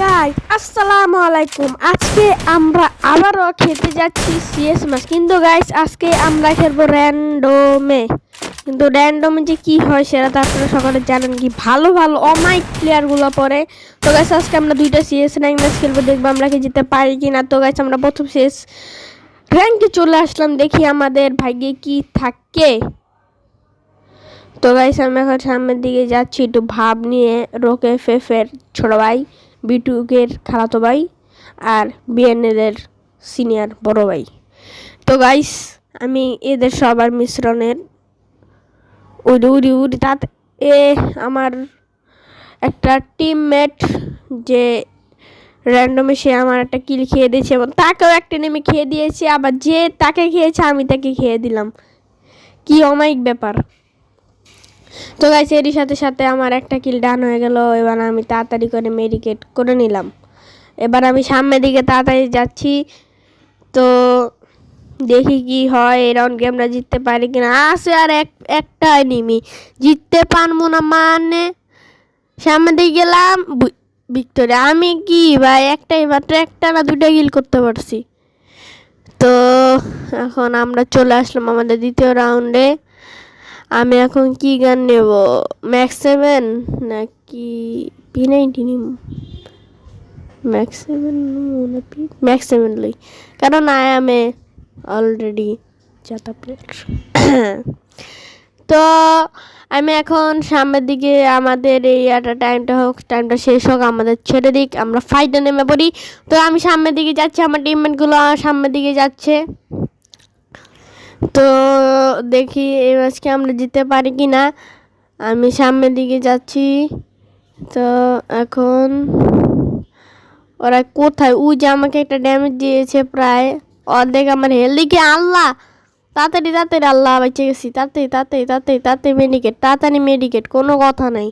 Guys আসসালামু আলাইকুম। আজকে আমরা আবারও খেতে যাচ্ছি সিএস ম্যাচ, কিন্তু গাইস আজকে আমরা খেলবো র্যান্ডমে। কিন্তু র্যান্ডমে যে কি হয় সেটা তো আপনারা সকলে জানেন, কি ভালো ভালো অমাইক প্লেয়ারগুলো পড়ে। তো গাইস আজকে আমরা দুইটা সিএস র্যাঙ্ক ম্যাচ খেলবো, দেখবো আমরা কি জিততে পারি কিনা। তো গাইস আমরা প্রথম সিএস র্যাঙ্কে চলে আসলাম, দেখি আমাদের ভাগ্যে কি থাকে। তো গাইস আমি এখন সামনের দিকে যাচ্ছি একটু ভাব নিয়ে। রোকে ফেফের ছোট ভাই, বিটুকের খালাতো ভাই, আর বিএনএর সিনিয়র বড় ভাই। তো গাইস আমি এদের সবার মিশ্রণের উড়ি উড়ি উড়ি তাতে আমার একটা টিমমেট যে র্যান্ডমে সে আমার একটা কিল খেয়ে দিয়েছে এবং তাকেও একটা নেমে খেয়ে দিয়েছে, আবার যে তাকে খেয়েছে আমি তাকে খেয়ে দিলাম। কি অমায়িক ব্যাপার। তো গাইস এরই সাথে সাথে আমার একটা কিল ডান হয়ে গেল। এবার আমি তাড়াতাড়ি করে মেডিকেট করে নিলাম। এবার আমি সামনের দিকে তাড়াতাড়ি যাচ্ছি, তো দেখি কি হয়। এই রাউন্ড গেমটা জিততে পারি কিনা। আছে আর একটা এনিমি, জিততে পারবো না মানে। সামনের দিকে গেলাম, ভিক্টোরিয়া। আমি কি ভাই একটাই মাত্র একটা না দুটা কিল করতে পারছি। তো এখন আমরা চলে আসলাম আমাদের দ্বিতীয় রাউন্ডে। আমি এখন কি গান নেব, ম্যাক্স 7 নাকি P90 নিব? ম্যাক্স 7 লই, কারণ আই এম অলরেডি জাতা প্লেয়ার। তো আমি এখন সামনের দিকে আমাদের এই টাইমটা শেষ হোক, আমাদের ছেড়ে দিক, আমরা ফাইটে নেমে পড়ি। তো আমি সামনের দিকে যাচ্ছি, আমার টিমমেটগুলো সামনের দিকে যাচ্ছে। তো দেখি এই ম্যাচকে আমরা জিততে পারি কি না। আমি সামনের দিকে যাচ্ছি। তো এখন ওরা কোথায়? ওই যে আমাকে একটা ড্যামেজ দিয়েছে প্রায় অর্ধেক আমার হেলথ দিকে। আল্লাহ তাড়াতাড়ি তাড়াতাড়ি, আল্লাহ বেঁচে গেছি। তাড়াতাড়ি তাড়াতাড়ি তাড়াতাড়ি তাড়াতাড়ি মেডিকেট, তাড়াতাড়ি মেডিকেট, কোনো কথা নাই।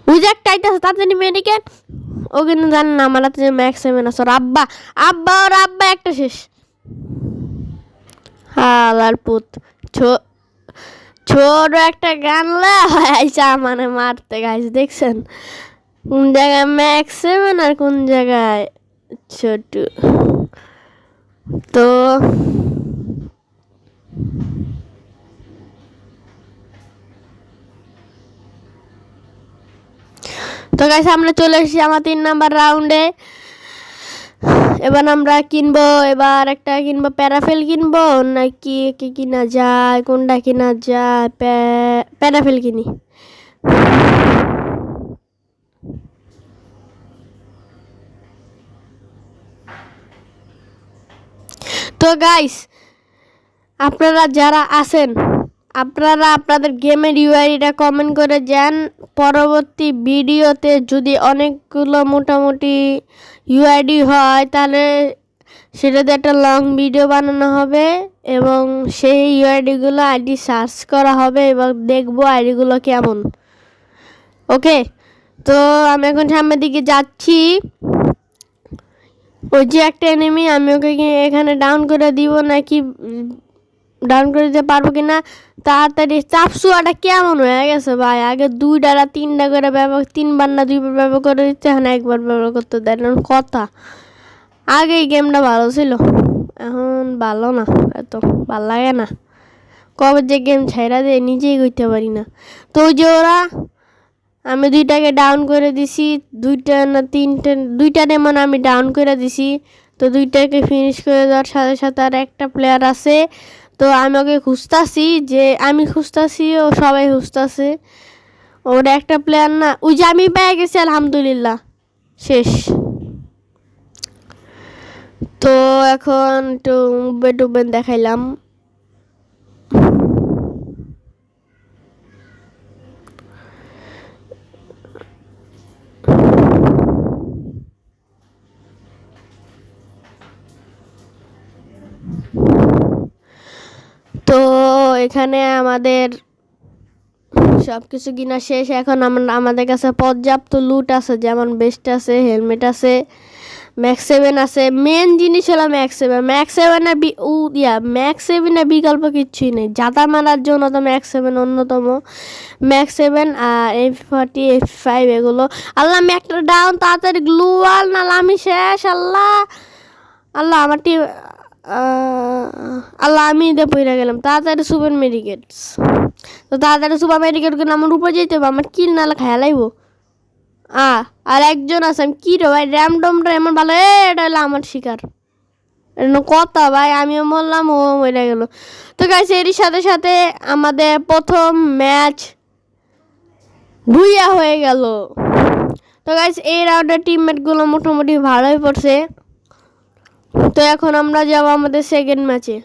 ওই যে একটা আইতেছে, তাড়াতাড়ি মেডিকেট। ও কিন্তু জানেন না আমার হাতে ম্যাক্স 7 আছে। ওর আব্বা আব্বা ওর আব্বা একটা শেষ। হালার পুত, ছোট একটা গানলা আইসা মানে মারতে। গাইস দেখছেন কোন জায়গায় ম্যাক্স 7 আর কোন জায়গায় ছোট। তো গাইস আমরা চলে এসেছি আমার 3 নাম্বার রাউন্ডে। এবার আমরা কিনবো, এবার একটা কিনবো, প্যারাফেল কিনবো নাকি কি কিনা যায়, কোনটা কিনা যায়? প্যারাফেল কিনি। তো গাইস আপনারা যারা আছেন, আপনারা আপনাদের গেমের ইউআইডিটা কমেন্ট করে যান। পরবর্তী ভিডিওতে যদি অনেকগুলো মোটামুটি ইউআইডি হয় তাহলে সেটাতে একটা লং ভিডিও বানানো হবে এবং সেই ইউআইডিগুলো আইডি সার্চ করা হবে এবং দেখবো আইডিগুলো কেমন। ওকে, তো আমি এখন সামনের দিকে যাচ্ছি। ওই যে একটা এনিমি, আমি ওকে এখানে ডাউন করে দিব নাকি ডাউন করে দিতে পারবো কিনা। তাড়াতাড়ি চাপসুয়াটা কেমন হয়ে গেছে ভাই। আগে 2টা না 3টা করে ব্যবহার, 3বার না 2বার ব্যবহার করে দিচ্ছে, এখন একবার ব্যবহার করতে দেয় না। কথা আগে এই গেমটা ভালো ছিল, এখন ভালো না, এত ভাল লাগে না। কবে যে গেম ছাইরা দিয়ে নিজেই করতে পারি না। তো ওই যে ওরা, আমি 2টাকে ডাউন করে দিছি, 2টা না 3টে, 2টা ডেমন আমি ডাউন করে দিছি। তো 2টাকে ফিনিশ করে দেওয়ার সাথে সাথে আর একটা প্লেয়ার আছে। তো আমি ওকে খুঁজতাছি, যে আমি খুঁজতাছি ও সবাই খুঁজতাছে। ওর একটা প্লেয়ার না, ওই যে আমি পেয়ে গেছি আলহামদুলিল্লাহ, শেষ। তো এখন একটু মুভমেন্ট দেখাইলাম। তো এখানে আমাদের সব কিছু কিনা শেষ। এখন আমাদের কাছে পর্যাপ্ত লুট আছে, যেমন বেস্ট আছে, হেলমেট আছে, ম্যাক্স 7 আছে। মেন জিনিস হলো ম্যাক্স 7। ম্যাক্স 7 ম্যাক্স 7 বিকল্প কিচ্ছুই নেই। জাতা মারার জন্য তো ম্যাক্স 7 অন্যতম। ম্যাক্স 7 আর M40 F5 এগুলো। আল্লাহ আমি একটা ডাউন, তাড়াতাড়ি গ্লুয়াল না আমি শেষ। আল্লাহ আল্লাহ আমার টিম, আল্লাহ আমি পইরা গেলাম। তাড়াতাড়ি সুপার মেডিকেটস, তো তাড়াতাড়ি সুপার মেডিকেট করে আমার উপর যেতে হবে। আমার কিল নাহলে খেয়া লাগবো। আর একজন আছে, আমি কি রে ভাই র্যামডমটা এমন ভালো। এটা হলো আমার শিকার, কথা ভাই। আমিও মরলাম, ও মরে গেল। তো গাইস এরই সাথে সাথে আমাদের প্রথম ম্যাচ ভুইয়া হয়ে গেল। তো গাইস এই রাউন্ডের টিমমেটগুলো মোটামুটি ভালোই পড়ছে। তো এখন আমরা যাব আমাদের সেকেন্ড ম্যাচে।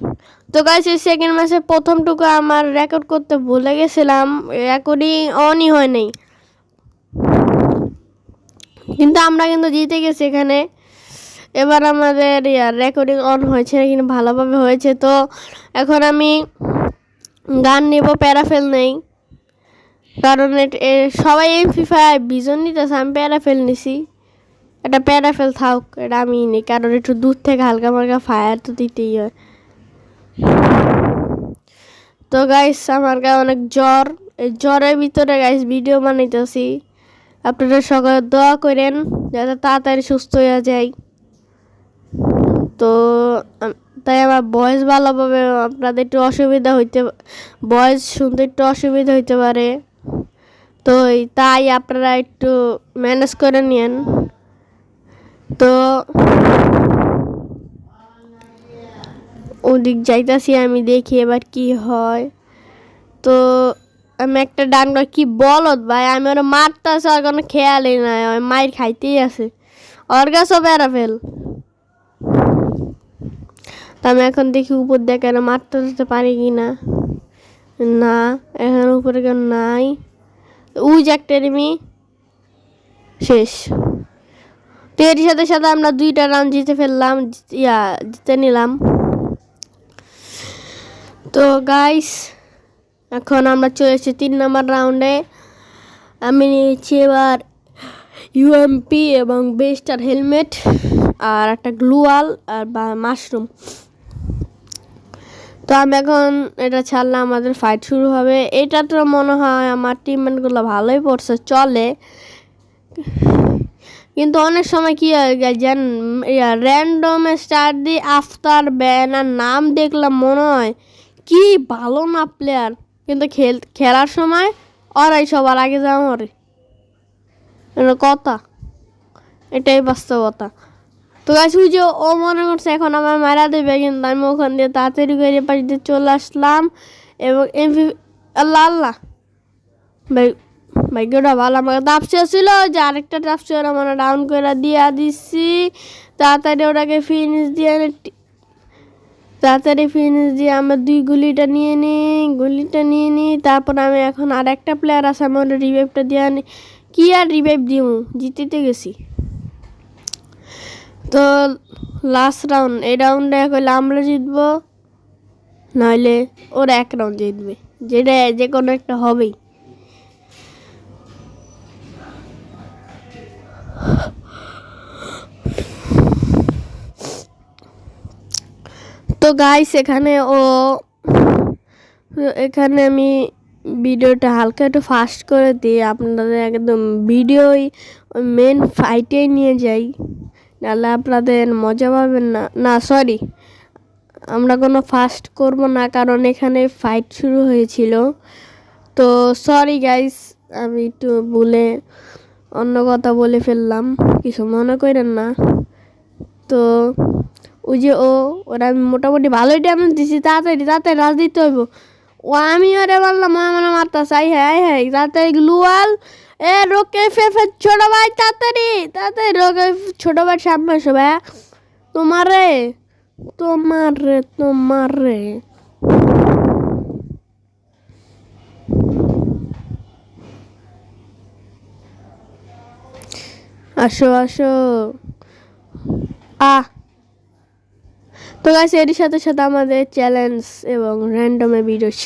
তো গাইস এই সেকেন্ড ম্যাচে প্রথমটুকু আমার রেকর্ড করতে ভুলে গেছিলাম, রেকর্ডিং অনই হয় নাই, কিন্তু আমরা কিন্তু জিতে গেছি এখানে। এবার আমাদের রেকর্ডিং অন হয়েছে, কিন্তু ভালোভাবে হয়েছে। তো এখন আমি গান নেব, প্যারাফেল নেই, কারণ সবাই FIFA ভিজন নিতেছে, আমি প্যারাফেল নিছি। এটা প্যারাফেল থাক, এটা আমি নিই, কারণ একটু দূর থেকে হালকা মালকা ফায়ার তো দিতেই হয়। তো গাইস আমার গায়ে অনেক জ্বর, এই জ্বরের ভিতরে গাইস ভিডিও বানাইতেছি। আপনারা সকালে দোয়া করেন যাতে তাড়াতাড়ি সুস্থ হয়ে যায়। তো তাই আমার ভয়েস ভালোভাবে, আপনাদের একটু অসুবিধা হইতে, ভয়েস শুনতে একটু অসুবিধা হইতে পারে। তো তাই আপনারা একটু ম্যানেজ করে নিন। তো ওদিক যাইতাছি আমি, দেখি এবার কি হয়। তো আমি একটা ডান কি বলত ভাই, আমি ওরা মারতেছে, আর কোনো খেয়ালই নাই, মায়ের খাইতেই আছে। ওর গাছও প্যারাফেল। তা আমি এখন দেখি উপর দিয়ে কেন মারতে দিতে পারি কি না। না, এখন উপরে কেন নাই। ওই যে একটা এনিমি শেষ। তো এর সাথে সাথে আমরা 2টা রাউন্ড জিতে ফেললাম, জিতে নিলাম। তো গাইস এখন আমরা চলে এসেছি 3 নম্বর রাউন্ডে। আমি নিয়েছি এবার UMP এবং বেস্টার হেলমেট আর একটা গ্লুয়াল আর মাশরুম। তো আমি এখন এটা ছাড়লাম, আমাদের ফাইট শুরু হবে। এটা তো মনে হয় আমার টিমমেটগুলো ভালোই পড়ছে, চলে। কিন্তু অনেক সময় কি হয় জান, র্যান্ডমে স্টার্ট দিয়ে আফতার ব্যানার নাম দেখলাম, মনে হয় কি ভালো না প্লেয়ার, কিন্তু খেলার সময় ওরাই সবার আগে যাওয়া মরে। কথা, এটাই বাস্তবতা। তো গাছ ওই যে ও মনে করছে এখন আমার মারা দেবে, কিন্তু আমি ওখান দিয়ে তাড়াতাড়ি করে পাশ দিয়ে চলে আসলাম। এবং আল্লাহ আল্লাহ ভাই, ভাগ্যটা ভালো, আমাকে তাপসে ছিল যে আরেকটা তাপসে ওরা মানে ডাউন করে দিয়ে দিচ্ছি। তাড়াতাড়ি ওটাকে ফিনিশ দিয়ে আমরা 2 গুলিটা নিয়ে নিই। তারপর আমি এখন আর একটা প্লেয়ার আছে, আমি ওটা রিভাইভটা দিয়ে আনি। কি আর রিভাইভ দিও, জিতেতে গেছি। তো লাস্ট রাউন্ড, এই রাউন্ডে হলে আমরা জিতবো, নইলে ওরা 1 রাউন্ড জিতবে, যেটা যে কোনো একটা হবেই। তো গাইস এখানে আমি ভিডিওটা হালকা একটু ফাস্ট করে দিই, আপনাদের একদম ভিডিওই মেন ফাইটে নিয়ে যাই, নাহলে আপনাদের মজা পাবেন না। না সরি, আমরা কোনো ফাস্ট করব না, কারণ এখানে ফাইট শুরু হয়েছিল। তো সরি গাইস, আমি একটু ভুলে অন্য কথা বলে ফেললাম, কিছু মনে করেন না। তো ওই যে ওরা আমি মোটামুটি ভালোই ড্যামেজ দিছি। তাড়াতাড়ি রাজ দিতে হইব। ও আমি ওরে বললাম মানে মারতা চাই। হ্যাঁ তাড়াতাড়ি গ্লুয়াল রোকে ফেফে ছোট ভাই, তাড়াতাড়ি রোকে ছোট ভাই সামনে আসো ভাইয়া। তোমারে আসো। তো গাইস এর সাথে সাথে আমাদের চ্যালেঞ্জ এবং র্যান্ডমে ভিডিও শেষ।